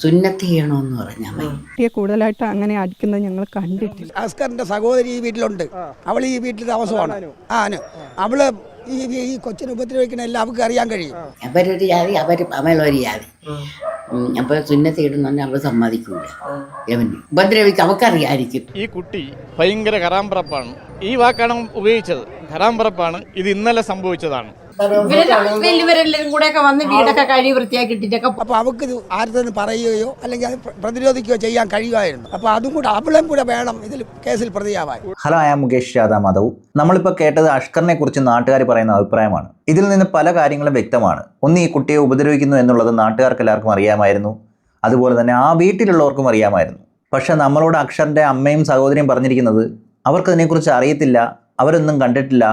സുന്നത്ത് ചെയ്യണമെന്ന് പറഞ്ഞാൽ മതി. കൂടുതലായിട്ട് അങ്ങനെ അടിക്കുന്നത് ഞങ്ങൾ കണ്ടിട്ടില്ല. അസ്കറിന്റെ സഹോദരി ഈ വീട്ടിലുണ്ട്. അവൾ ഈ വീട്ടിൽ താമസമാണ്. അവള് ഈ കൊച്ചിനെ ഉപദ്രവിക്കണ എല്ലാം അവർക്ക് അറിയാൻ കഴിയും. അവരൊരു ജാതി, അവളൊരു ജാതി. അപ്പൊ സുന്നത്ത് ഇടുന്നുണ്ട് അവൾ സമ്മതിക്കൂല. ഉപദ്രവിക്കും, അവക്കറിയായിരിക്കും. ഈ കുട്ടി ഭയങ്കര കറാമ്പറപ്പാണ്. ഈ വാക്കാണ് ഉപയോഗിച്ചത്. കറാമ്പറപ്പാണ്. ഇത് ഇന്നലെ സംഭവിച്ചതാണ്. വലിയവരെല്ലാരും കൂടെ വന്ന് വീടൊക്കെ കഴുകി വൃത്തിയാക്കിയിട്ടൊക്കെ. അപ്പൊ അവർക്ക് ആരുടെ പറയുകയോ അല്ലെങ്കിൽ അത് പ്രതിരോധിക്കുകയോ ചെയ്യാൻ കഴിയുമായിരുന്നു. അപ്പൊ അതും കൂടെ അവളും കൂടെ വേണം ഇതിൽ കേസിൽ പ്രതിയാവാൻ. Hello, I am Mukesh Yadav Madhav. നമ്മളിപ്പോൾ കേട്ടത് അഷ്കറിനെ കുറിച്ച് നാട്ടുകാർ പറയുന്ന അഭിപ്രായമാണ്. ഇതിൽ നിന്ന് പല കാര്യങ്ങളും വ്യക്തമാണ്. ഒന്ന്, ഈ കുട്ടിയെ ഉപദ്രവിക്കുന്നു എന്നുള്ളത് നാട്ടുകാർക്ക് എല്ലാവർക്കും അറിയാമായിരുന്നു. അതുപോലെ തന്നെ ആ വീട്ടിലുള്ളവർക്കും അറിയാമായിരുന്നു. പക്ഷെ നമ്മളോട് അക്ഷറിൻ്റെ അമ്മയും സഹോദരിയും പറഞ്ഞിരിക്കുന്നത് അവർക്കതിനെക്കുറിച്ച് അറിയത്തില്ല, അവരൊന്നും കണ്ടിട്ടില്ല,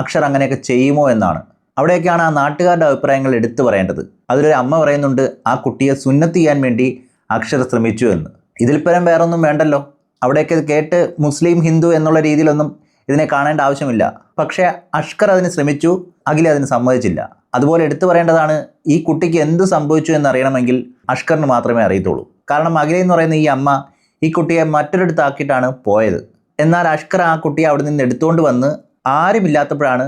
അക്ഷർ അങ്ങനെയൊക്കെ ചെയ്യുമോ എന്നാണ്. അവിടെയൊക്കെയാണ് ആ നാട്ടുകാരുടെ അഭിപ്രായങ്ങൾ എടുത്തു പറയേണ്ടത്. അതിലൊരു അമ്മ പറയുന്നുണ്ട്, ആ കുട്ടിയെ സുന്നത്ത് ചെയ്യാൻ വേണ്ടി അക്ഷർ ശ്രമിച്ചു എന്ന്. ഇതിൽ പരം വേറൊന്നും വേണ്ടല്ലോ. അവിടെയൊക്കെ കേട്ട് മുസ്ലിം ഹിന്ദു എന്നുള്ള രീതിയിലൊന്നും ഇതിനെ കാണേണ്ട ആവശ്യമില്ല. പക്ഷേ അഷ്കർ അതിന് ശ്രമിച്ചു, അഖില അതിന് സമ്മതിച്ചില്ല. അതുപോലെ എടുത്തു പറയേണ്ടതാണ്, ഈ കുട്ടിക്ക് എന്ത് സംഭവിച്ചു എന്നറിയണമെങ്കിൽ അഷ്കറിന് മാത്രമേ അറിയത്തുള്ളൂ. കാരണം അഖില എന്ന് പറയുന്ന ഈ അമ്മ ഈ കുട്ടിയെ മറ്റൊരിടത്താക്കിയിട്ടാണ് പോയത്. എന്നാൽ അഷ്കർ ആ കുട്ടിയെ അവിടെ നിന്ന് എടുത്തുകൊണ്ട് വന്ന് ആരുമില്ലാത്തപ്പോഴാണ്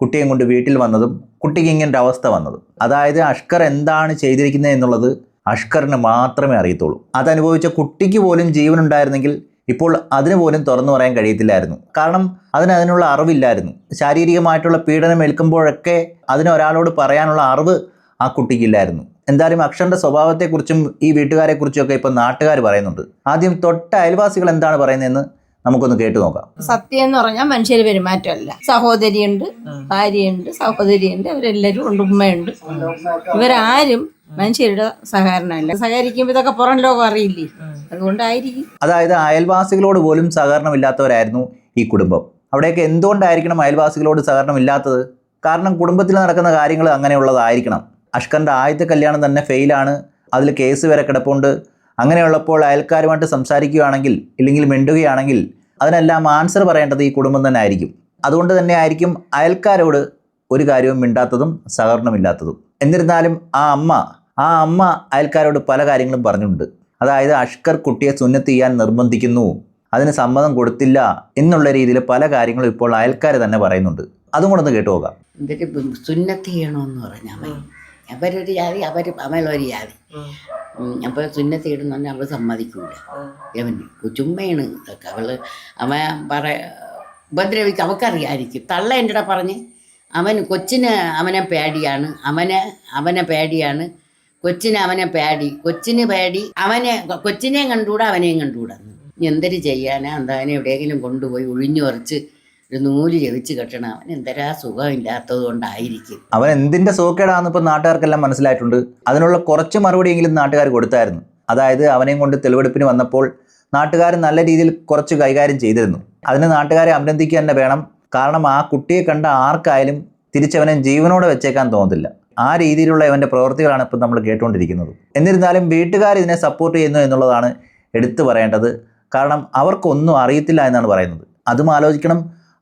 കുട്ടിയെ കൊണ്ട് വീട്ടിൽ വന്നതും കുട്ടിക്ക് ഇങ്ങനൊരു അവസ്ഥ വന്നതും. അതായത് അഷ്കർ എന്താണ് ചെയ്തിരിക്കുന്നത് എന്നുള്ളത് അഷ്കറിന് മാത്രമേ അറിയത്തുള്ളൂ. അതനുഭവിച്ച കുട്ടിക്ക് പോലും ജീവനുണ്ടായിരുന്നെങ്കിൽ ഇപ്പോൾ അതിന് പോലും തുറന്നു പറയാൻ കഴിയത്തില്ലായിരുന്നു. കാരണം അതിനുള്ള അറിവില്ലായിരുന്നു. ശാരീരികമായിട്ടുള്ള പീഡനം ഏൽക്കുമ്പോഴൊക്കെ അതിന് ഒരാളോട് പറയാനുള്ള അറിവ് ആ കുട്ടിക്കില്ലായിരുന്നു. എന്തായാലും അക്ഷറിൻ്റെ സ്വഭാവത്തെക്കുറിച്ചും ഈ വീട്ടുകാരെക്കുറിച്ചും ഒക്കെ ഇപ്പോൾ നാട്ടുകാർ പറയുന്നുണ്ട്. ആദ്യം തൊട്ട അയൽവാസികൾ എന്താണ് പറയുന്നതെന്ന് നമുക്കൊന്ന് കേട്ടു നോക്കാം. സത്യം എന്ന് പറഞ്ഞാൽ മനുഷ്യര് പെരുമാറ്റമല്ല. സഹോദരിയുണ്ട്, ഭാര്യയുണ്ട്, സഹോദരിയുണ്ട്, അവരെല്ലാരും ഉണ്ട്, ഉമ്മയുണ്ട്. ഇവരാരും മനുഷ്യരുടെ സഹകരണമല്ല. സഹകരിക്കുമ്പോൾ ഇതൊക്കെ പുറം ലോകം അറിയില്ലേ, അതുകൊണ്ടായിരിക്കും. അതായത് അയൽവാസികളോട് പോലും സഹകരണമില്ലാത്തവരായിരുന്നു ഈ കുടുംബം. അവിടെയൊക്കെ എന്തുകൊണ്ടായിരിക്കണം അയൽവാസികളോട് സഹകരണമില്ലാത്തത്? കാരണം കുടുംബത്തിൽ നടക്കുന്ന കാര്യങ്ങൾ അങ്ങനെയുള്ളതായിരിക്കണം. അഷ്കറിൻ്റെ ആദ്യത്തെ കല്യാണം തന്നെ ഫെയിലാണ്, അതിൽ കേസ് വരെ കിടപ്പുണ്ട്. അങ്ങനെയുള്ളപ്പോൾ അയൽക്കാരുമായിട്ട് സംസാരിക്കുകയാണെങ്കിൽ ഇല്ലെങ്കിൽ മിണ്ടുകയാണെങ്കിൽ അതിനെല്ലാം ആൻസർ പറയേണ്ടത് ഈ കുടുംബം തന്നെ ആയിരിക്കും. അതുകൊണ്ട് തന്നെ ആയിരിക്കും അയൽക്കാരോട് ഒരു കാര്യവും മിണ്ടാത്തതും സഹകരണമില്ലാത്തതും. എന്നിരുന്നാലും ആ അമ്മ അയൽക്കാരോട് പല കാര്യങ്ങളും പറഞ്ഞിട്ടുണ്ട്. അതായത് അഷ്കർ കുട്ടിയെ സുന്നത്ത് ചെയ്യാൻ നിർബന്ധിക്കുന്നു, അതിന് സമ്മതം കൊടുത്തില്ല എന്നുള്ള രീതിയിൽ പല കാര്യങ്ങളും ഇപ്പോൾ അയൽക്കാർ തന്നെ പറയുന്നുണ്ട്. അതും കൂടെ ഒന്ന് കേട്ടു നോക്കാം. സുന്നത്ത് ചെയ്യണമെന്ന് പറഞ്ഞാൽ മതി. അവരൊരു ജാതി, അവളൊരു ജാതി. അപ്പോൾ സുന്നത്ത് ഇടുന്നുണ്ട് അവൾ സമ്മതിക്കൂല. ചുമ്മയാണ് ഇതൊക്കെ. അവൻ ഉപദ്രവിക്കും, അവക്കറിയായിരിക്കും. തള്ള എൻ്റെ ഇട പറഞ്ഞ് കൊച്ചിന് അവനെ പേടിയാണ്, അവനെ പേടിയാണ്, കൊച്ചിന് അവനെ പേടി, കൊച്ചിന് പേടി, കൊച്ചിനെയും കണ്ടുകൂടാ അവനെയും കണ്ടുകൂടാ. എന്തൊരു ചെയ്യാനാ? എന്തായാലും എവിടെയെങ്കിലും കൊണ്ടുപോയി ഒഴിഞ്ഞുറച്ച് ഒരു നൂല് ജപിച്ച് കെട്ടണം. അവൻ എന്തരാ സുഖമില്ലാത്തത് കൊണ്ടായിരിക്കും. അവൻ എന്തിൻ്റെ സോക്കേടാണെന്ന് ഇപ്പോൾ നാട്ടുകാർക്കെല്ലാം മനസ്സിലായിട്ടുണ്ട്. അതിനുള്ള കുറച്ച് മറുപടിയെങ്കിലും നാട്ടുകാർ കൊടുത്തായിരുന്നു. അതായത് അവനെയും കൊണ്ട് തെളിവെടുപ്പിന് വന്നപ്പോൾ നാട്ടുകാർ നല്ല രീതിയിൽ കുറച്ച് കൈകാര്യം ചെയ്തിരുന്നു. അതിന് നാട്ടുകാരെ അഭിനന്ദിക്കുക തന്നെ വേണം. കാരണം ആ കുട്ടിയെ കണ്ട ആർക്കായാലും തിരിച്ചവനെ ജീവനോടെ വെച്ചേക്കാൻ തോന്നത്തില്ല. ആ രീതിയിലുള്ള ഇവൻ്റെ പ്രവൃത്തികളാണ് ഇപ്പോൾ നമ്മൾ കേട്ടുകൊണ്ടിരിക്കുന്നത്. എന്നിരുന്നാലും വീട്ടുകാർ ഇതിനെ സപ്പോർട്ട് ചെയ്യുന്നു എന്നുള്ളതാണ് എടുത്തു പറയേണ്ടത്. കാരണം അവർക്കൊന്നും അറിയത്തില്ല എന്നാണ് പറയുന്നത്. അതും ആലോചിക്കണം.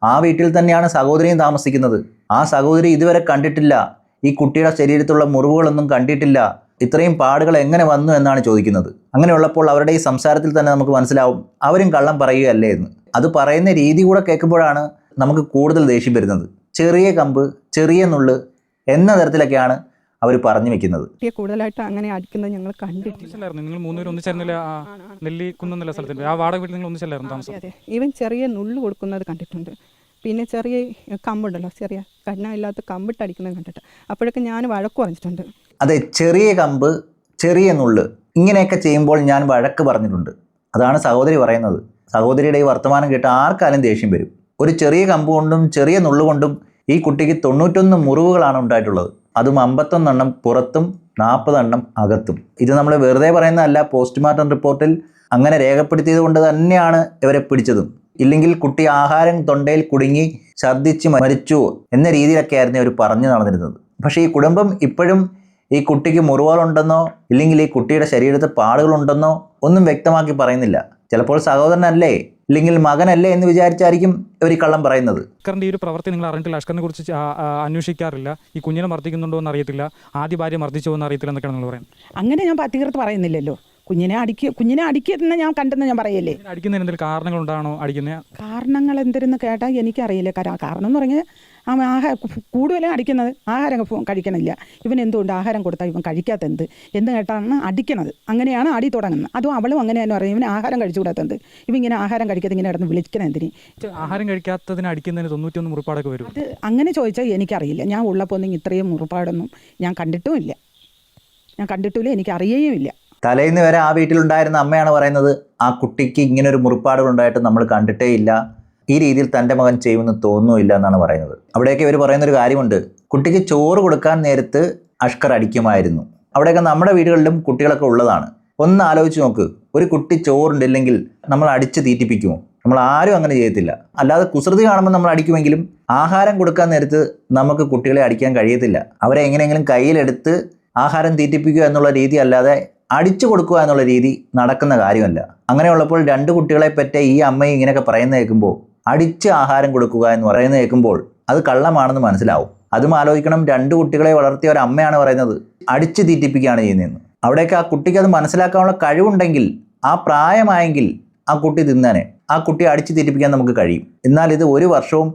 ആ വീട്ടിൽ തന്നെയാണ് സഹോദരിയും താമസിക്കുന്നത്. ആ സഹോദരി ഇതുവരെ കണ്ടിട്ടില്ല, ഈ കുട്ടിയുടെ ശരീരത്തുള്ള മുറിവുകളൊന്നും കണ്ടിട്ടില്ല. ഇത്രയും പാടുകൾ എങ്ങനെ വന്നു എന്നാണ് ചോദിക്കുന്നത്. അങ്ങനെയുള്ളപ്പോൾ അവരുടെ ഈ സംസാരത്തിൽ തന്നെ നമുക്ക് മനസ്സിലാവും അവരും കള്ളം പറയുകയല്ലേ എന്ന്. അത് പറയുന്ന രീതി കൂടെ കേൾക്കുമ്പോഴാണ് നമുക്ക് കൂടുതൽ ദേഷ്യം വരുന്നത്. ചെറിയ കമ്പ്, ചെറിയ നുള്ള് എന്ന തരത്തിലൊക്കെയാണ് അവർ പറഞ്ഞു വെക്കുന്നത്. കൂടുതലായിട്ട് അങ്ങനെ അടിക്കുന്നത് ഞങ്ങൾ കണ്ടിട്ടില്ല. നിങ്ങൾ മൂന്നുപേരും ഒന്നിച്ചായിരുന്നില്ല നെല്ലിക്കുന്ന സ്ഥലത്ത് ആ വാടക വീട്ടിൽ നിങ്ങൾ ഒന്നിച്ചല്ലായിരുന്നു താമസം? അതെ, ഈവൻ ചെറിയ നുള്ളു കൊടുക്കുന്നത് കണ്ടിട്ടുണ്ട്. പിന്നെ ചെറിയ കമ്പുണ്ടല്ലോ, ചെറിയ കണ്ണമില്ലാത്ത കമ്പിട്ടടിക്കുന്നത് കണ്ടിട്ട് അപ്പോഴൊക്കെ ഞാൻ വഴക്ക് പറഞ്ഞിട്ടുണ്ട്. അതെ, ചെറിയ കമ്പ്, ചെറിയ നുള്ള് ഇങ്ങനെയൊക്കെ ചെയ്യുമ്പോൾ ഞാൻ വഴക്ക് പറഞ്ഞിട്ടുണ്ട്. അതാണ് സഹോദരി പറയുന്നത്. സഹോദരിയുടെ ഈ വർത്തമാനം കേട്ട് ആർക്കാലും ദേഷ്യം വരും. ഒരു ചെറിയ കമ്പ് കൊണ്ടും ചെറിയ നുള്ളുകൊണ്ടും ഈ കുട്ടിക്ക് 91 മുറിവുകളാണ് ഉണ്ടായിട്ടുള്ളത്. അതും 51 എണ്ണം പുറത്തും 40 എണ്ണം അകത്തും. ഇത് നമ്മൾ വെറുതെ പറയുന്നതല്ല. പോസ്റ്റ്മോർട്ടം റിപ്പോർട്ടിൽ അങ്ങനെ രേഖപ്പെടുത്തിയത് കൊണ്ട് തന്നെയാണ് ഇവരെ പിടിച്ചതും. ഇല്ലെങ്കിൽ കുട്ടി ആഹാരം തൊണ്ടയിൽ കുടുങ്ങി ഛർദ്ദിച്ച് മരിച്ചു എന്ന രീതിയിലൊക്കെ ആയിരുന്നു അവർ പറഞ്ഞു നടന്നിരുന്നത്. പക്ഷേ ഈ കുടുംബം ഇപ്പോഴും ഈ കുട്ടിക്ക് മുറിവുകളുണ്ടെന്നോ ഇല്ലെങ്കിൽ ഈ കുട്ടിയുടെ ശരീരത്തിൽ പാടുകളുണ്ടെന്നോ ഒന്നും വ്യക്തമാക്കി പറയുന്നില്ല. ചിലപ്പോൾ സഹോദരനല്ലേ ഇല്ലെങ്കിൽ മകനല്ലേ എന്ന് വിചാരിച്ചായിരിക്കും ഇവർ ഈ കള്ളം പറയുന്നത്. അഷ്കറിൻ്റെ ഈ ഒരു പ്രവൃത്തി നിങ്ങൾ അറിഞ്ഞിട്ടില്ല, അഷ്കറിനെ കുറിച്ച് അന്വേഷിക്കാറില്ല, ഈ കുഞ്ഞിനെ മർദ്ദിക്കുന്നുണ്ടോ എന്ന് അറിയത്തില്ല, ആദ്യ ഭാര്യ മർദ്ദിച്ചോ എന്ന് അറിയത്തില്ല എന്നൊക്കെയാണ് നിങ്ങൾ പറയുന്നത്. അങ്ങനെ ഞാൻ തീർത്ത് പറയുന്നില്ലല്ലോ. കുഞ്ഞിനെ അടിക്കുന്ന ഞാൻ കണ്ടെന്ന് ഞാൻ പറയല്ലേ. അടിക്കുന്നതിന് എന്തെങ്കിലും കാരണങ്ങളുണ്ടാണോ അടിക്കുന്നത്? കാരണങ്ങൾ എന്തെന്ന് കേട്ടാൽ എനിക്കറിയില്ല. കാരണം എന്ന് പറഞ്ഞാൽ കൂടുതലും അടിക്കുന്നത് ആഹാരം കഴിക്കണില്ല. ഇവൻ എന്തുകൊണ്ട് ആഹാരം കൊടുത്താൽ ഇവൻ കഴിക്കാത്ത എന്ത് കേട്ടാണ് അടിക്കണത്. അങ്ങനെയാണ് അടി തുടങ്ങുന്നത്. അതും അവളും അങ്ങനെ തന്നെ പറയും, ഇവൻ ആഹാരം കഴിച്ചു കൂടാത്തത്, ഇവൻ ഇങ്ങനെ ആഹാരം കഴിക്കാതെ ഇങ്ങനെ കിടന്ന് വിളിക്കണം എന്തിന്. ആഹാരം കഴിക്കാത്തതിന് അടിക്കുന്നതിന് 91 മുറിപ്പാടൊക്കെ വരും. അത് അങ്ങനെ ചോദിച്ചാൽ എനിക്കറിയില്ല. ഞാൻ ഉള്ളപ്പോൾ ഒന്നും ഇത്രയും മുറിപ്പാടൊന്നും ഞാൻ കണ്ടിട്ടുമില്ല, എനിക്കറിയുകയുമില്ല. തലേന്ന് വരെ ആ വീട്ടിലുണ്ടായിരുന്ന അമ്മയാണ് പറയുന്നത് ആ കുട്ടിക്ക് ഇങ്ങനൊരു മുറിപ്പാടുകളുണ്ടായിട്ട് നമ്മൾ കണ്ടിട്ടേ ഇല്ല, ഈ രീതിയിൽ തൻ്റെ മകൻ ചെയ്യുമെന്ന് തോന്നുന്നില്ല എന്നാണ് പറയുന്നത്. അവിടെയൊക്കെ ഇവർ പറയുന്നൊരു കാര്യമുണ്ട്, കുട്ടിക്ക് ചോറ് കൊടുക്കാൻ നേരത്ത് അഷ്കർ അടിക്കുമായിരുന്നു. അവിടെയൊക്കെ നമ്മുടെ വീടുകളിലും കുട്ടികളൊക്കെ ഉള്ളതാണ്. ഒന്ന് ആലോചിച്ച് നോക്ക്, ഒരു കുട്ടി ചോറുണ്ടില്ലെങ്കിൽ നമ്മൾ അടിച്ച് തീറ്റിപ്പിക്കുമോ? നമ്മൾ ആരും അങ്ങനെ ചെയ്യത്തില്ല. അല്ലാതെ കുസൃതി കാണുമ്പോൾ നമ്മൾ അടിക്കുമെങ്കിലും ആഹാരം കൊടുക്കാൻ നേരത്ത് നമുക്ക് കുട്ടികളെ അടിക്കാൻ കഴിയത്തില്ല. അവരെ എങ്ങനെയെങ്കിലും കയ്യിലെടുത്ത് ആഹാരം തീറ്റിപ്പിക്കുക എന്നുള്ള രീതി അല്ലാതെ അടിച്ചു കൊടുക്കുക എന്നുള്ള രീതി നടക്കുന്ന കാര്യമല്ല. അങ്ങനെയുള്ളപ്പോൾ 2 കുട്ടികളെ പറ്റി ഈ അമ്മയും ഇങ്ങനെയൊക്കെ പറയുന്ന കേൾക്കുമ്പോൾ, അടിച്ച് ആഹാരം കൊടുക്കുക എന്ന് പറയുന്നത് കേൾക്കുമ്പോൾ അത് കള്ളമാണെന്ന് മനസ്സിലാവും. അതും ആലോചിക്കണം, 2 കുട്ടികളെ വളർത്തിയ ഒരു അമ്മയാണ് പറയുന്നത് അടിച്ച് തീറ്റിപ്പിക്കുകയാണ് ചെയ്യുന്നതെന്ന്. അവിടെയൊക്കെ ആ കുട്ടിക്ക് അത് മനസ്സിലാക്കാനുള്ള കഴിവുണ്ടെങ്കിൽ, ആ പ്രായമായെങ്കിൽ ആ കുട്ടി തിന്നാനെ, ആ കുട്ടിയെ അടിച്ച് തീറ്റിപ്പിക്കാൻ നമുക്ക് കഴിയും. എന്നാൽ ഇത് 1 വർഷവും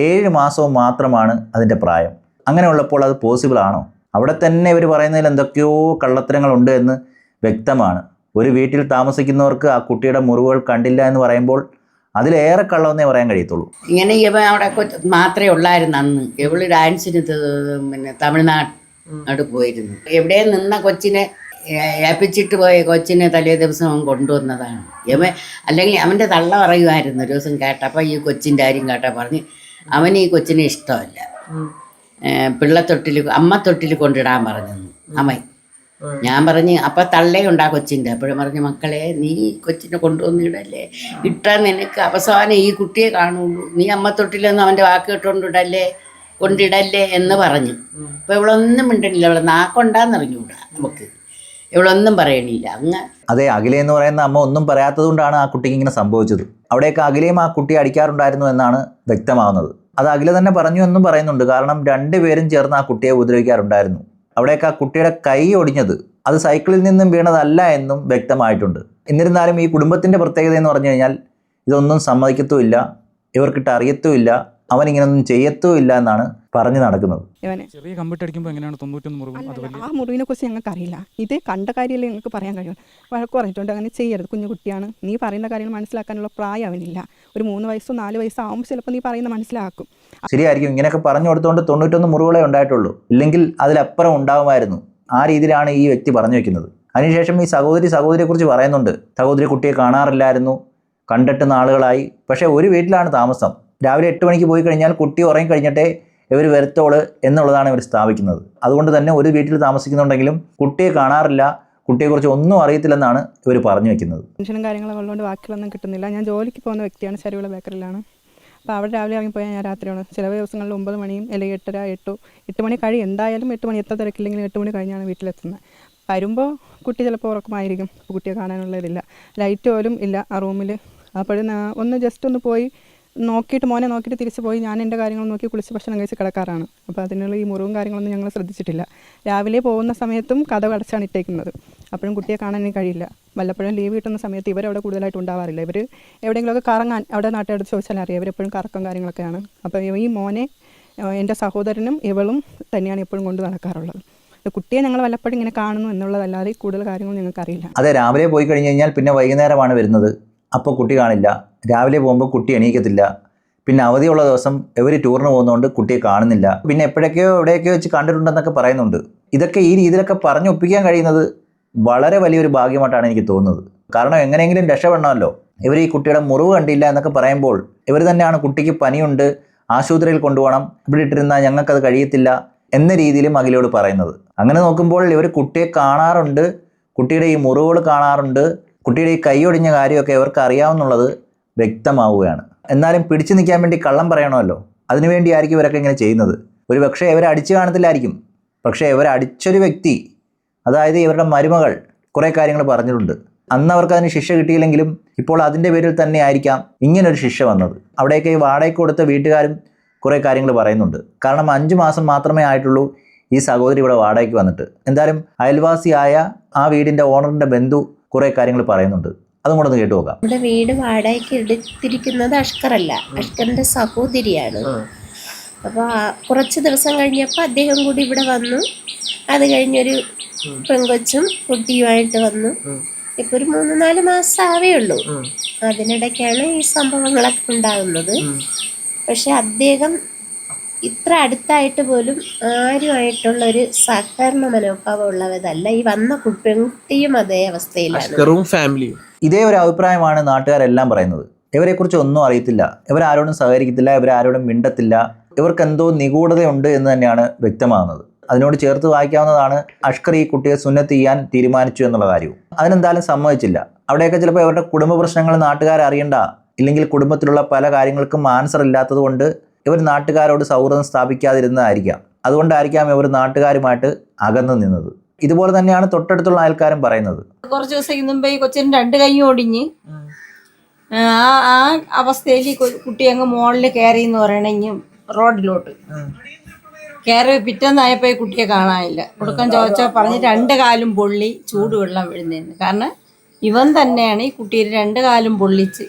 7 മാസവും മാത്രമാണ് അതിൻ്റെ പ്രായം. അങ്ങനെയുള്ളപ്പോൾ അത് പോസിബിൾ ആണോ? അവിടെ തന്നെ ഇവർ പറയുന്നതിൽ എന്തൊക്കെയോ കള്ളത്തരങ്ങളുണ്ട് എന്ന് വ്യക്തമാണ്. ഒരു വീട്ടിൽ താമസിക്കുന്നവർക്ക് ആ കുട്ടിയുടെ മുറിവുകൾ കണ്ടില്ല എന്ന് പറയുമ്പോൾ അതിലേറെ കള്ളമെന്നേ പറയാൻ കഴിയത്തുള്ളൂ. ഇങ്ങനെ ഇവ അവിടെ മാത്രമേ ഉള്ളായിരുന്നു അന്ന്. ഇവള് ഡാൻസിന് പിന്നെ തമിഴ്നാട് പോയിരുന്നു. എവിടെ നിന്ന കൊച്ചിനെ ഏൽപ്പിച്ചിട്ട് പോയ കൊച്ചിനെ തലേ ദിവസം അവൻ കൊണ്ടുവന്നതാണ്. അല്ലെങ്കിൽ അവൻ്റെ തള്ള പറയുമായിരുന്നു ഒരു ദിവസം കേട്ടപ്പോൾ, ഈ കൊച്ചിൻ്റെ കാര്യം കേട്ടാൽ പറഞ്ഞ് അവന് ഈ കൊച്ചിനെ ഇഷ്ടമല്ല, അമ്മ തൊട്ടിൽ കൊണ്ടിടാൻ പറഞ്ഞു അമ്മ. ഞാൻ പറഞ്ഞ് അപ്പം തള്ളയുണ്ടാ കൊച്ചിൻ്റെ. അപ്പോഴും പറഞ്ഞു, മക്കളെ നീ കൊച്ചിനെ കൊണ്ടുവന്നിടല്ലേ, ഇട്ടാൽ നിനക്ക് അവസാനം ഈ കുട്ടിയെ കാണുള്ളൂ, നീ അമ്മ തൊട്ടിലൊന്നും അവൻ്റെ വാക്ക് കൊണ്ടിടല്ലേ എന്ന് പറഞ്ഞു. അപ്പോൾ ഇവളൊന്നും മിണ്ടണില്ല, ഇവളെ നാക്കൊണ്ടാന്നറിഞ്ഞൂടാ നമുക്ക്, ഇവളൊന്നും പറയണില്ല. അതെ, അഖില എന്ന് പറയുന്ന അമ്മ ഒന്നും പറയാത്തത് കൊണ്ടാണ് ആ കുട്ടിക്ക് ഇങ്ങനെ സംഭവിച്ചത്. അവിടെയൊക്കെ അഖിലയും ആ കുട്ടിയെ അടിക്കാറുണ്ടായിരുന്നു എന്നാണ് വ്യക്തമാവുന്നത്. അത് അഖില തന്നെ പറഞ്ഞു എന്നും പറയുന്നുണ്ട്. കാരണം 2 പേരും ചേർന്ന് ആ കുട്ടിയെ ഉപദ്രവിക്കാറുണ്ടായിരുന്നു. അവിടെയൊക്കെ ആ കുട്ടിയുടെ കൈ ഒടിഞ്ഞത് അത് സൈക്കിളിൽ നിന്നും വീണതല്ല എന്നും വ്യക്തമായിട്ടുണ്ട്. എന്നിരുന്നാലും ഈ കുടുംബത്തിൻ്റെ പ്രത്യേകത എന്ന് പറഞ്ഞു കഴിഞ്ഞാൽ ഇതൊന്നും സമ്മതിക്കത്തുമില്ല, ഇവർക്കിട്ട് അറിയത്തുമില്ല, അവനിങ്ങനൊന്നും ചെയ്യത്തുമില്ല എന്നാണ് പറഞ്ഞു നടക്കുന്നത്. ചെറിയ കമ്പിട്ട് അടിക്കുമ്പോൾ എങ്ങനെയാണ് 91 മുറിവ്? ആ മുറിവിനെ കുറിച്ച് ഞങ്ങൾക്ക് അറിയില്ല. ഇത് കണ്ട കാര്യമല്ലേ ഞങ്ങൾക്ക് പറയാൻ കഴിയുള്ളൂ. വഴക്ക് പറഞ്ഞിട്ടുണ്ട്, അങ്ങനെ ചെയ്യരുത്, കുഞ്ഞു കുട്ടിയാണ്, നീ പറയുന്ന കാര്യങ്ങൾ മനസ്സിലാക്കാനുള്ള പ്രായം അവനില്ല. ഒരു 3 വയസ്സോ 4 വയസ്സോ ആകുമ്പോൾ ചിലപ്പോൾ നീ പറയുന്ന മനസ്സിലാക്കും. ശരിയായിരിക്കും, ഇങ്ങനെയൊക്കെ പറഞ്ഞു കൊടുത്തുകൊണ്ട് 91 മുറിവുകളെ ഉണ്ടായിട്ടുള്ളൂ, ഇല്ലെങ്കിൽ അതിലപ്പുറം ഉണ്ടാവുമായിരുന്നു. ആ രീതിയിലാണ് ഈ വ്യക്തി പറഞ്ഞു വെക്കുന്നത്. അതിനുശേഷം ഈ സഹോദരിയെക്കുറിച്ച് പറയുന്നുണ്ട്. സഹോദരി കുട്ടിയെ കാണാറില്ലായിരുന്നു, കണ്ടിട്ട് നാളുകളായി. പക്ഷേ ഒരു വീട്ടിലാണ് താമസം. രാവിലെ 8 മണിക്ക് പോയി കഴിഞ്ഞാൽ കുട്ടി ഉറങ്ങിക്കഴിഞ്ഞിട്ടേ ഇവർ വരത്തോള് എന്നുള്ളതാണ് ഇവർ സ്ഥാപിക്കുന്നത്. അതുകൊണ്ട് തന്നെ ഒരു വീട്ടിൽ താമസിക്കുന്നുണ്ടെങ്കിലും കുട്ടിയെ കാണാറില്ല, കുട്ടിയെക്കുറിച്ച് ഒന്നും അറിയത്തില്ലെന്നാണ് ഇവർ പറഞ്ഞു വെക്കുന്നത്. ടെൻഷനും കാര്യങ്ങളൊക്കെ ഉള്ളതുകൊണ്ട് ബാക്കിയൊന്നും കിട്ടുന്നില്ല. ഞാൻ ജോലിക്ക് പോകുന്ന വ്യക്തിയാണ്, ശരിയുള്ള ബേക്കറിലാണ്. അപ്പോൾ അവിടെ രാവിലെ ഇറങ്ങിപ്പോയാൽ ഞാൻ രാത്രിയാണ്. ചില ദിവസങ്ങളിൽ 9 മണിയും അല്ലെങ്കിൽ 8:30, 8 മണി കഴിയും. എന്തായാലും 8 മണി, എത്ര തിരക്കില്ലെങ്കിലും 8 മണി കഴിഞ്ഞാണ് വീട്ടിലെത്തുന്നത്. വരുമ്പോൾ കുട്ടി ചിലപ്പോൾ ഉറക്കമായിരിക്കും, കുട്ടിയെ കാണാനുള്ളതില്ല, ലൈറ്റ് പോലും ഇല്ല ആ റൂമിൽ. അപ്പോഴും ഒന്ന് പോയി മോനെ നോക്കിയിട്ട് തിരിച്ച് പോയി ഞാൻ എൻ്റെ കാര്യങ്ങൾ നോക്കി കുളിച്ച് ഭക്ഷണം കഴിച്ച് കിടക്കാറാണ്. അപ്പോൾ അതിനുള്ള ഈ മുറിവും കാര്യങ്ങളൊന്നും ഞങ്ങൾ ശ്രദ്ധിച്ചിട്ടില്ല. രാവിലെ പോകുന്ന സമയത്തും കതക് അടച്ചാണ് ഇട്ടേക്കുന്നത്. അപ്പോഴും കുട്ടിയെ കാണാൻ എനിക്ക് കഴിയില്ല. വല്ലപ്പോഴും ലീവ് കിട്ടുന്ന സമയത്ത് ഇവരവിടെ കൂടുതലായിട്ട് ഉണ്ടാവാറില്ല. ഇവർ എവിടെയെങ്കിലുമൊക്കെ കറങ്ങാൻ അവിടെ നാട്ടുകാരോട് ചോദിച്ചാൽ അറിയാം, ഇവരെപ്പോഴും കറക്കം കാര്യങ്ങളൊക്കെയാണ്. അപ്പോൾ ഈ മോനെ എൻ്റെ സഹോദരനും ഇവളും തന്നെയാണ് എപ്പോഴും കൊണ്ട് നടക്കാറുള്ളത്. കുട്ടിയെ ഞങ്ങൾ വല്ലപ്പോഴും ഇങ്ങനെ കാണുന്നു എന്നുള്ളതല്ലാതെ കൂടുതൽ കാര്യങ്ങൾ ഞങ്ങൾക്കറിയില്ല. അതെ, രാവിലെ പോയി കഴിഞ്ഞ് കഴിഞ്ഞാൽ പിന്നെ വൈകുന്നേരമാണ് വരുന്നത്. അപ്പോൾ കുട്ടി കാണില്ല. രാവിലെ പോകുമ്പോൾ കുട്ടി എണീക്കത്തില്ല. പിന്നെ അവധിയുള്ള ദിവസം ഇവർ ടൂറിന് പോകുന്നതുകൊണ്ട് കുട്ടിയെ കാണുന്നില്ല. പിന്നെ എവിടെയൊക്കെയോ വെച്ച് കണ്ടിട്ടുണ്ടെന്നൊക്കെ പറയുന്നുണ്ട്. ഇതൊക്കെ ഈ രീതിയിലൊക്കെ പറഞ്ഞൊപ്പിക്കാൻ കഴിയുന്നത് വളരെ വലിയൊരു ഭാഗ്യമായിട്ടാണ് എനിക്ക് തോന്നുന്നത്. കാരണം എങ്ങനെയെങ്കിലും രക്ഷപ്പെടണമല്ലോ. ഇവർ ഈ കുട്ടിയുടെ മുറിവ് കണ്ടില്ല എന്നൊക്കെ പറയുമ്പോൾ ഇവർ തന്നെയാണ് കുട്ടിക്ക് പനിയുണ്ട്, ആശുപത്രിയിൽ കൊണ്ടുപോകണം, ഇവിടെ ഇട്ടിരുന്നാൽ ഞങ്ങൾക്കത് കഴിയത്തില്ല എന്ന രീതിയിലും അഖിലയോട് പറയുന്നത്. അങ്ങനെ നോക്കുമ്പോൾ ഇവർ കുട്ടിയെ കാണാറുണ്ട്, കുട്ടിയുടെ ഈ മുറിവുകൾ കാണാറുണ്ട്, കുട്ടിയുടെ ഈ കൈയൊടിഞ്ഞ കാര്യമൊക്കെ ഇവർക്ക് അറിയാവുന്നുള്ളത് വ്യക്തമാവുകയാണ്. എന്നാലും പിടിച്ചു നിൽക്കാൻ വേണ്ടി കള്ളം പറയണമല്ലോ, അതിനുവേണ്ടി ആയിരിക്കും ഇവരൊക്കെ ഇങ്ങനെ ചെയ്യുന്നത്. ഒരു പക്ഷേ ഇവരെ അടിച്ചു കാണത്തില്ലായിരിക്കും, പക്ഷേ ഇവരെ അടിച്ചൊരു വ്യക്തി, അതായത് ഇവരുടെ മരുമകൾ കുറേ കാര്യങ്ങൾ പറഞ്ഞിട്ടുണ്ട്. അന്ന് അവർക്ക് അതിന് ശിക്ഷ കിട്ടിയില്ലെങ്കിലും ഇപ്പോൾ അതിൻ്റെ പേരിൽ തന്നെ ആയിരിക്കാം ഇങ്ങനൊരു ശിക്ഷ വന്നത്. അവിടെയൊക്കെ ഈ വാടകയ്ക്ക് കൊടുത്ത വീട്ടുകാരും കുറേ കാര്യങ്ങൾ പറയുന്നുണ്ട്. കാരണം 5 മാസം മാത്രമേ ആയിട്ടുള്ളൂ ഈ സഹോദരി ഇവിടെ വാടകയ്ക്ക് വന്നിട്ട്. എന്തായാലും അയൽവാസിയായ ആ വീടിൻ്റെ ഓണറിൻ്റെ ബന്ധു കുറേ കാര്യങ്ങൾ പറയുന്നുണ്ട്. അതും കൂടെ ഒന്ന് കേട്ടു നോക്കാം. നമ്മുടെ വീട് വാടകയ്ക്ക് എടുത്തിരിക്കുന്നത് അഷ്കറല്ല, അഷ്കറിന്റെ സഹോദരിയാണ്. അപ്പോൾ കുറച്ച് ദിവസം കഴിഞ്ഞപ്പോൾ അദ്ദേഹം കൂടി ഇവിടെ വന്നു. അത് കഴിഞ്ഞൊരു പെങ്കൊച്ചും കുട്ടിയുമായിട്ട് വന്നു. ഇപ്പൊ ഒരു 3-4 മാസം ആവേ ഉള്ളൂ. അതിനിടയ്ക്കാണ് ഈ സംഭവങ്ങളൊക്കെ ഉണ്ടാകുന്നത്. പക്ഷെ അദ്ദേഹം ഇത്ര അടുത്തായിട്ട് പോലും ആരുമായിട്ടുള്ളൊരു സഹകരണ മനോഭാവം ഉള്ളവരല്ല. ഈ വന്ന പെൺകുട്ടിയും അതേ അവസ്ഥയിലാണ്. ഇതേ ഒരു അഭിപ്രായമാണ് നാട്ടുകാരെല്ലാം പറയുന്നത്. ഇവരെക്കുറിച്ച് ഒന്നും അറിയത്തില്ല, ഇവരാരോടും സഹകരിക്കത്തില്ല, ഇവരാരോടും മിണ്ടത്തില്ല, ഇവർക്ക് എന്തോ നിഗൂഢതയുണ്ട് എന്ന് തന്നെയാണ് വ്യക്തമാകുന്നത്. അതിനോട് ചേർത്ത് വായിക്കാവുന്നതാണ് അഷ്കർ ഈ കുട്ടിയെ സുന്നത്ത് ചെയ്യാൻ തീരുമാനിച്ചു എന്നുള്ള കാര്യവും. അതിനെന്തായാലും സമ്മതിച്ചില്ല. അവിടെയൊക്കെ ചിലപ്പോൾ ഇവരുടെ കുടുംബ പ്രശ്നങ്ങൾ നാട്ടുകാർ അറിയണ്ട, ഇല്ലെങ്കിൽ കുടുംബത്തിലുള്ള പല കാര്യങ്ങൾക്കും ആൻസർ ഇല്ലാത്തത് കൊണ്ട് ഇവർ നാട്ടുകാരോട് സൗഹൃദം സ്ഥാപിക്കാതിരുന്നതായിരിക്കാം. അതുകൊണ്ടായിരിക്കാം ഇവർ നാട്ടുകാരുമായിട്ട് അകന്നു നിന്നത്. ഇതുപോലെ തന്നെയാണ് തൊട്ടടുത്തുള്ള അയൽക്കാരും പറയുന്നത്. കുറച്ച് ദിവസം മുമ്പ് ഈ കൊച്ചിന് 2 കൈയും ഒടിഞ്ഞ് ആ അവസ്ഥയിൽ കുട്ടി അങ്ങ് മുകളിൽ കയറി എന്ന് പറയണെങ്കിൽ റോഡിലോട്ട് കയറി. പിറ്റേന്നായപ്പോൾ ഈ കുട്ടിയെ കാണാനില്ല. കൊടുക്കാൻ ചോദിച്ചാൽ പറഞ്ഞ് 2 കാലും പൊള്ളി ചൂടുവെള്ളം വീഴുന്നതെന്ന്. കാരണം ഇവൻ തന്നെയാണ് ഈ കുട്ടിയെ 2 കാലും പൊള്ളിച്ച്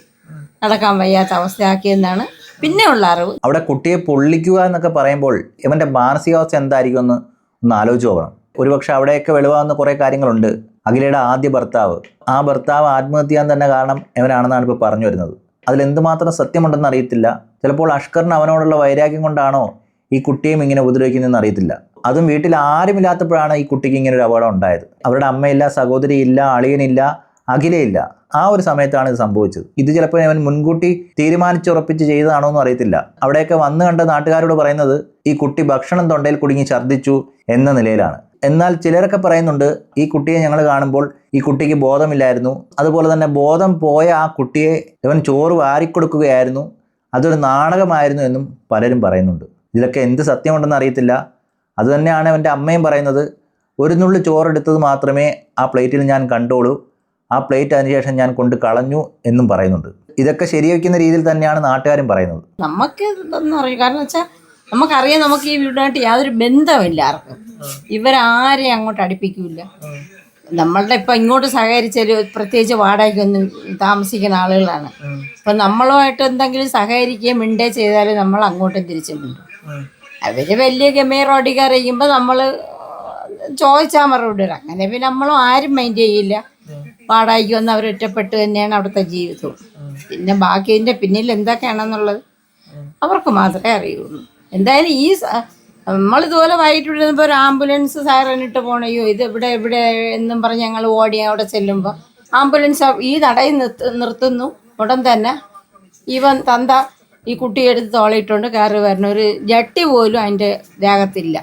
നടക്കാൻ വയ്യാത്ത അവസ്ഥയാക്കിയെന്നാണ് പിന്നെ ഉള്ള അറിവ്. അവിടെ കുട്ടിയെ പൊള്ളിക്കുക എന്നൊക്കെ പറയുമ്പോൾ ഇവന്റെ മാനസികാവസ്ഥ എന്തായിരിക്കും എന്ന് ഒന്ന് ആലോചിച്ച് നോക്കണം. ഒരുപക്ഷെ അവിടെയൊക്കെ വെളിവാകുന്ന കുറേ കാര്യങ്ങളുണ്ട്. അഖിലയുടെ ആദ്യ ഭർത്താവ്, ആ ഭർത്താവ് ആത്മഹത്യ ചെയ്യാൻ തന്നെ കാരണം ഇവനാണെന്നാണ് ഇപ്പോൾ പറഞ്ഞു വരുന്നത്. അതിലെന്തുമാത്രം സത്യമുണ്ടെന്ന് അറിയത്തില്ല. ചിലപ്പോൾ അഷ്കറിന് അവനോടുള്ള വൈരാഗ്യം കൊണ്ടാണോ ഈ കുട്ടിയും ഇങ്ങനെ ഉപദ്രവിക്കുന്നതെന്ന് അറിയത്തില്ല. അതും വീട്ടിൽ ആരുമില്ലാത്തപ്പോഴാണ് ഈ കുട്ടിക്ക് ഇങ്ങനെ ഒരു അപകടം ഉണ്ടായത്. അവരുടെ അമ്മയില്ല, സഹോദരിയില്ല, അളിയനില്ല, അഖിലയില്ല. ആ ഒരു സമയത്താണ് ഇത് സംഭവിച്ചത്. ഇത് ചിലപ്പോൾ അവൻ മുൻകൂട്ടി തീരുമാനിച്ചുറപ്പിച്ച് ചെയ്തതാണോ എന്നും അറിയത്തില്ല. അവിടെയൊക്കെ വന്നു കണ്ട നാട്ടുകാരോട് പറയുന്നത് ഈ കുട്ടി ഭക്ഷണം തൊണ്ടയിൽ കുടുങ്ങി ഛർദ്ദിച്ചു എന്ന നിലയിലാണ്. എന്നാൽ ചിലരൊക്കെ പറയുന്നുണ്ട് ഈ കുട്ടിയെ ഞങ്ങൾ കാണുമ്പോൾ ഈ കുട്ടിക്ക് ബോധമില്ലായിരുന്നു, അതുപോലെ തന്നെ ബോധം പോയ ആ കുട്ടിയെ ഇവൻ ചോറ് വാരിക്കൊടുക്കുകയായിരുന്നു, അതൊരു നാടകമായിരുന്നു എന്നും പലരും പറയുന്നുണ്ട്. ഇതിലൊക്കെ എന്ത് സത്യമുണ്ടെന്ന് അറിയത്തില്ല. അതുതന്നെയാണ് അവൻ്റെ അമ്മയും പറയുന്നത്. ഒരു നുള്ളി ചോറെടുത്തത് മാത്രമേ ആ പ്ലേറ്റിൽ ഞാൻ കണ്ടോളൂ, ആ പ്ലേറ്റ് അതിനുശേഷം ഞാൻ കൊണ്ട് കളഞ്ഞു എന്നും പറയുന്നുണ്ട്. ഇതൊക്കെ ശരിവെക്കുന്ന രീതിയിൽ തന്നെയാണ് നാട്ടുകാരും പറയുന്നത്. നമുക്ക് ഇതൊന്നും അറിയാം. കാരണം വെച്ചാൽ നമുക്കറിയാം നമുക്ക് ഈ വീടുമായിട്ട് യാതൊരു ബന്ധമില്ല ആർക്കും. ഇവരാരെയും അങ്ങോട്ട് അടുപ്പിക്കില്ല. നമ്മളുടെ ഇപ്പം ഇങ്ങോട്ട് സഹകരിച്ചാൽ പ്രത്യേകിച്ച് വാടകയ്ക്കൊന്നും താമസിക്കുന്ന ആളുകളാണ്. അപ്പം നമ്മളുമായിട്ട് എന്തെങ്കിലും സഹകരിക്കുകയും മിണ്ടേ ചെയ്താൽ നമ്മൾ അങ്ങോട്ടും തിരിച്ചും മിണ്ടും. അവർ വലിയ ഗമേറോടിക്ക് അറിയിക്കുമ്പോൾ നമ്മൾ ചോദിച്ചാൽ മറുപടി വരും. അങ്ങനെ പിന്നെ നമ്മളും ആരും മൈൻഡ് ചെയ്യില്ല. വാടകയ്ക്ക് വന്ന് അവർ ഒറ്റപ്പെട്ട് തന്നെയാണ് അവിടുത്തെ ജീവിതവും. പിന്നെ ബാക്കി ഇതിൻ്റെ പിന്നിൽ എന്തൊക്കെയാണെന്നുള്ളത് അവർക്ക് മാത്രമേ അറിയുള്ളൂ. എന്തായാലും ഈ നമ്മളിതുപോലെ വൈകിട്ടിരുന്നപ്പോൾ ഒരു ആംബുലൻസ് സൈറനിട്ട് പോണയോ ഇത് ഇവിടെ എന്നും പറഞ്ഞ് ഞങ്ങൾ ഓടി അവിടെ ചെല്ലുമ്പോൾ ആംബുലൻസ് ഈ നടയിൽ നിർത്തുന്നു. ഉടൻ തന്നെ ഇവൻ തന്ത ഈ കുട്ടിയെ എടുത്ത് തോളിയിട്ടുണ്ട് കയറി വരണ ഒരു ജട്ടി പോലും അതിൻ്റെ ദേഹത്തില്ല.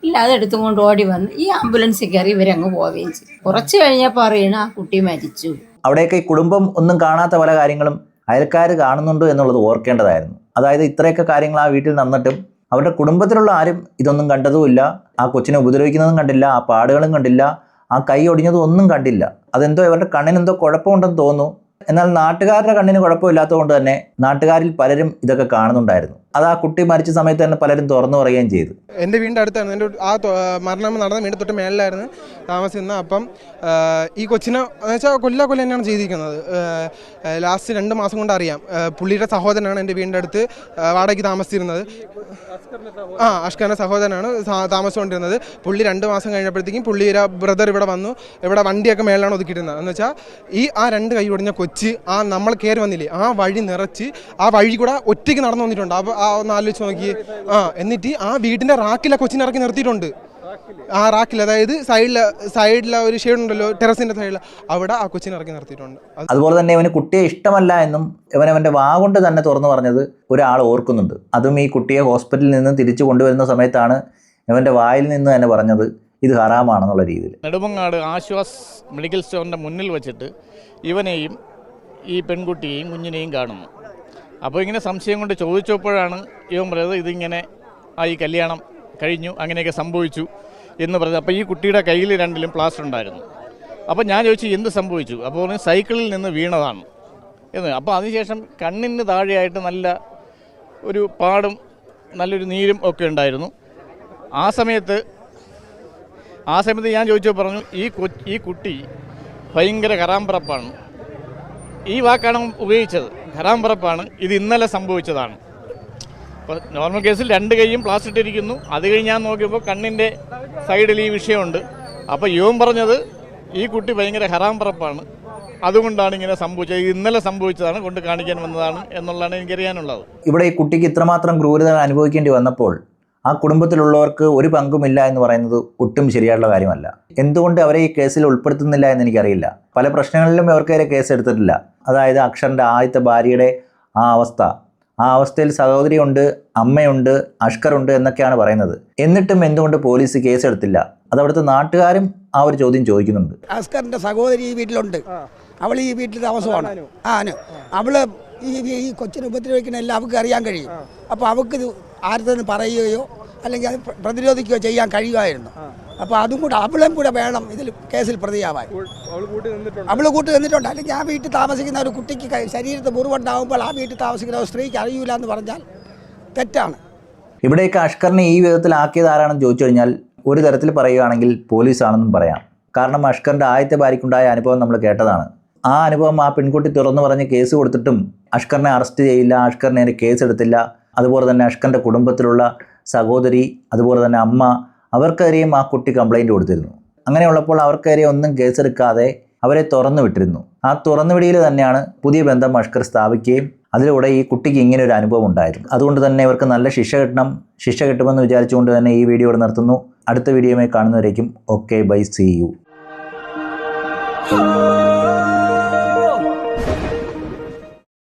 ഇല്ല, അതെടുത്തും കൊണ്ട് ഓടി വന്ന് ഈ ആംബുലൻസിൽ കയറി ഇവരങ്ങ് പോവുകയും ചെയ്യും. കുറച്ച് കഴിഞ്ഞപ്പോൾ അറിയണം ആ കുട്ടി മരിച്ചു. അവിടെയൊക്കെ ഈ കുടുംബം ഒന്നും കാണാത്ത പല കാര്യങ്ങളും അയൽക്കാർ കാണുന്നുണ്ടോ എന്നുള്ളത് ഓർക്കേണ്ടതായിരുന്നു. അതായത് ഇത്രയൊക്കെ കാര്യങ്ങൾ ആ വീട്ടിൽ നടന്നിട്ടും അവരുടെ കുടുംബത്തിലുള്ള ആരും ഇതൊന്നും കണ്ടതുമില്ല. ആ കൊച്ചിനെ ഉപദ്രവിക്കുന്നതും കണ്ടില്ല, ആ പാടുകളും കണ്ടില്ല, ആ കൈ ഒടിഞ്ഞതും ഒന്നും കണ്ടില്ല. അതെന്തോ ഇവരുടെ കണ്ണിനെന്തോ കുഴപ്പമുണ്ടെന്ന് തോന്നുന്നു. എന്നാൽ നാട്ടുകാരുടെ കണ്ണിന് കുഴപ്പമില്ലാത്തത് കൊണ്ട് തന്നെ നാട്ടുകാരിൽ പലരും ഇതൊക്കെ കാണുന്നുണ്ടായിരുന്നു. അത് ആ കുട്ടി മരിച്ച സമയത്ത് തന്നെ പലരും തുറന്നു പറയുകയും ചെയ്തു. എൻ്റെ വീടിൻ്റെ അടുത്താണ്, എൻ്റെ ആ മരണം നടന്ന വീട് തൊട്ട് മേളിലായിരുന്നു താമസിക്കുന്നത്. അപ്പം ഈ കൊച്ചിനെ എന്ന് വെച്ചാൽ കൊല്ല തന്നെയാണ് ചെയ്തിരിക്കുന്നത്. ലാസ്റ്റ് 2 മാസം കൊണ്ട് അറിയാം. പുള്ളിയുടെ സഹോദരനാണ് എൻ്റെ വീടിൻ്റെ അടുത്ത് വാടകയ്ക്ക് താമസിച്ചിരുന്നത്. അഷ്കറിൻ്റെ സഹോദരനാണ് താമസിച്ചുകൊണ്ടിരുന്നത്. പുള്ളി 2 മാസം കഴിഞ്ഞപ്പോഴത്തേക്കും പുള്ളിയുടെ ബ്രദർ ഇവിടെ വന്നു. ഇവിടെ വണ്ടിയൊക്കെ മേളിലാണ് ഒതുക്കിയിരുന്നത്. എന്ന് വെച്ചാൽ ആ 2 കൈ ഒടിഞ്ഞ കൊച്ച് നമ്മൾ കയറി വന്നില്ലേ, ആ വഴി നിറച്ച് ആ വഴി കൂടെ ഒറ്റയ്ക്ക് നടന്നു വന്നിട്ടുണ്ട്. അപ്പോൾ ഒന്ന് ആലോചിച്ച് നോക്കി. എന്നിട്ട് ആ വീടിൻ്റെ റാക്കിലെ കൊച്ചിനെ ഇറക്കി നിർത്തിയിട്ടുണ്ട്. ആ റാക്കിൽ, അതായത് സൈഡിലെ ഒരു ഷെയ്ഡ് ഉണ്ടല്ലോ ടെറസിൻ്റെ സൈഡിൽ, അവിടെ ആ കൊച്ചിനെ ഇറക്കി നിർത്തിയിട്ടുണ്ട്. അതുപോലെ തന്നെ ഇവന് കുട്ടിയെ ഇഷ്ടമല്ല എന്നും അവൻ്റെ വാ കൊണ്ട് തന്നെ തുറന്നു പറഞ്ഞത് ഒരാൾ ഓർക്കുന്നുണ്ട്. അതും ഈ കുട്ടിയെ ഹോസ്പിറ്റലിൽ നിന്ന് തിരിച്ചു കൊണ്ടുവരുന്ന സമയത്താണ് ഇവൻ്റെ വായിൽ നിന്ന് തന്നെ പറഞ്ഞത് ഇത് ഹറാമാണെന്നുള്ള രീതിയിൽ. നെടുമങ്ങാട് ആശ്വാസ് മെഡിക്കൽ സ്റ്റോറിൻ്റെ മുന്നിൽ വെച്ചിട്ട് ഇവനെയും ഈ പെൺകുട്ടിയെയും കുഞ്ഞിനെയും കാണുന്നു. അപ്പോൾ ഇങ്ങനെ സംശയം കൊണ്ട് ചോദിച്ചപ്പോഴാണ് ഇവൻ പറയുന്നത് ഇതിങ്ങനെ ഈ കല്യാണം കഴിഞ്ഞു, അങ്ങനെയൊക്കെ സംഭവിച്ചു എന്ന് പറഞ്ഞത്. അപ്പോൾ ഈ കുട്ടിയുടെ കയ്യിൽ 2ലും പ്ലാസ്റ്റർ ഉണ്ടായിരുന്നു. അപ്പോൾ ഞാൻ ചോദിച്ചു എന്ത് സംഭവിച്ചു? അപ്പോൾ പറഞ്ഞു സൈക്കിളിൽ നിന്ന് വീണതാണ് എന്ന്. അപ്പോൾ അതിനുശേഷം കണ്ണിന് താഴെയായിട്ട് നല്ല ഒരു പാടും നല്ലൊരു നീരും ഒക്കെ ഉണ്ടായിരുന്നു. ആ സമയത്ത് ഞാൻ ചോദിച്ചപ്പോൾ പറഞ്ഞു ഈ കുട്ടി ഭയങ്കര ഹറാംപിറപ്പാണ്. ഈ വാക്കാണ് ഉപയോഗിച്ചത്. ഹറാംപിറപ്പാണ്, ഇത് ഇന്നലെ സംഭവിച്ചതാണ്. അപ്പോൾ നോർമൽ കേസിൽ 2 കൈയും പ്ലാസ്റ്റർ ഇട്ടിരിക്കുന്നു. അത് കഴിഞ്ഞ് ഞാൻ നോക്കിയപ്പോൾ കണ്ണിൻ്റെ സൈഡിൽ ഈ വിഷയമുണ്ട്. അപ്പോൾ യുവൻ പറഞ്ഞത് ഈ കുട്ടി ഭയങ്കര ഹറാംപിറപ്പാണ്, അതുകൊണ്ടാണ് ഇങ്ങനെ സംഭവിച്ചത്, ഇന്നലെ സംഭവിച്ചതാണ്, കൊണ്ട് കാണിക്കാൻ വന്നതാണ് എന്നുള്ളതാണ് എനിക്കറിയാനുള്ളത്. ഇവിടെ ഈ കുട്ടിക്ക് ഇത്രമാത്രം ക്രൂരത അനുഭവിക്കേണ്ടി വന്നപ്പോൾ ആ കുടുംബത്തിലുള്ളവർക്ക് ഒരു പങ്കുമില്ല എന്ന് പറയുന്നത് ഒട്ടും ശരിയായിട്ടുള്ള കാര്യമല്ല. എന്തുകൊണ്ട് അവരെ ഈ കേസിൽ ഉൾപ്പെടുത്തുന്നില്ല എന്ന് എനിക്കറിയില്ല. പല പ്രശ്നങ്ങളിലും അവർക്കെതിരെ കേസ് എടുത്തിട്ടില്ല. അതായത് അക്ഷറിൻ്റെ ആദ്യത്തെ ഭാര്യയുടെ ആ അവസ്ഥയിൽ സഹോദരിയുണ്ട്, അമ്മയുണ്ട്, അഷ്കറുണ്ട് എന്നൊക്കെയാണ് പറയുന്നത്. എന്നിട്ടും എന്തുകൊണ്ട് പോലീസ് കേസ് എടുത്തില്ല? അത് അവിടുത്തെ നാട്ടുകാരും ആ ഒരു ചോദ്യം ചോദിക്കുന്നുണ്ട്. അസ്കറിൻ്റെ സഹോദരി ഈ വീട്ടിലുണ്ട്. അവൾ ഈ വീട്ടിൽ താമസമാണ്. അവള് ഈ കൊച്ചിനെ ഉപദ്രവിക്കുന്ന എല്ലാം അവൾക്ക് അറിയാൻ കഴിയും. അപ്പോൾ അവൾക്ക് ആരുടെ പറയുകയോ അല്ലെങ്കിൽ അത് പ്രതിരോധിക്കുകയോ ചെയ്യാൻ കഴിയുമായിരുന്നു. അപ്പോൾ അതും കൂടെ അവളും കൂടെ വേണം ഇതിൽ കേസിൽ പ്രതിയാവാൻ. അവൾ കൂട്ട് നിന്നിട്ടുണ്ട്. അല്ലെങ്കിൽ ആ വീട്ടിൽ താമസിക്കുന്ന ഒരു കുട്ടിക്ക് ശരീരത്തിൽ മുറിവുണ്ടാകുമ്പോൾ ആ വീട്ടിൽ താമസിക്കുന്ന ഒരു സ്ത്രീക്ക് അറിയില്ല എന്ന് പറഞ്ഞാൽ തെറ്റാണ്. ഇവിടേക്ക് അഷ്കറിനെ ഈ വിധത്തിലാക്കിയത് ആരാണെന്ന് ചോദിച്ചു കഴിഞ്ഞാൽ ഒരു തരത്തിൽ പറയുകയാണെങ്കിൽ പോലീസാണെന്നും പറയാം. കാരണം അഷ്കറിൻ്റെ ആദ്യത്തെ ഭാര്യയ്ക്കുണ്ടായ അനുഭവം നമ്മൾ കേട്ടതാണ്. ആ അനുഭവം ആ പെൺകുട്ടി തുറന്നു പറഞ്ഞ് കേസ് കൊടുത്തിട്ടും അഷ്കറിനെ അറസ്റ്റ് ചെയ്യില്ല, അഷ്കറിനെ കേസ് എടുത്തില്ല. അതുപോലെ തന്നെ അഷ്കറിൻ്റെ കുടുംബത്തിലുള്ള സഹോദരി, അതുപോലെ തന്നെ അമ്മ, അവർക്കെതിരെയും ആ കുട്ടി കംപ്ലൈൻറ്റ് കൊടുത്തിരുന്നു. അങ്ങനെയുള്ളപ്പോൾ അവർക്കെതിരെ ഒന്നും കേസെടുക്കാതെ അവരെ തുറന്നു വിട്ടിരുന്നു. ആ തുറന്നുവിടിയിൽ തന്നെയാണ് പുതിയ ബന്ധം അഷ്കർ സ്ഥാപിക്കുകയും അതിലൂടെ ഈ കുട്ടിക്ക് ഇങ്ങനെ ഒരു അനുഭവം ഉണ്ടായിരുന്നു. അതുകൊണ്ട് തന്നെ ഇവർക്ക് നല്ല ശിക്ഷ കിട്ടുമെന്ന് വിചാരിച്ചുകൊണ്ട് തന്നെ ഈ വീഡിയോ ഇവിടെ നിർത്തുന്നു. അടുത്ത വീഡിയോയുമായി കാണുന്നവരേക്കും ഓക്കെ, ബൈ, സീ യു.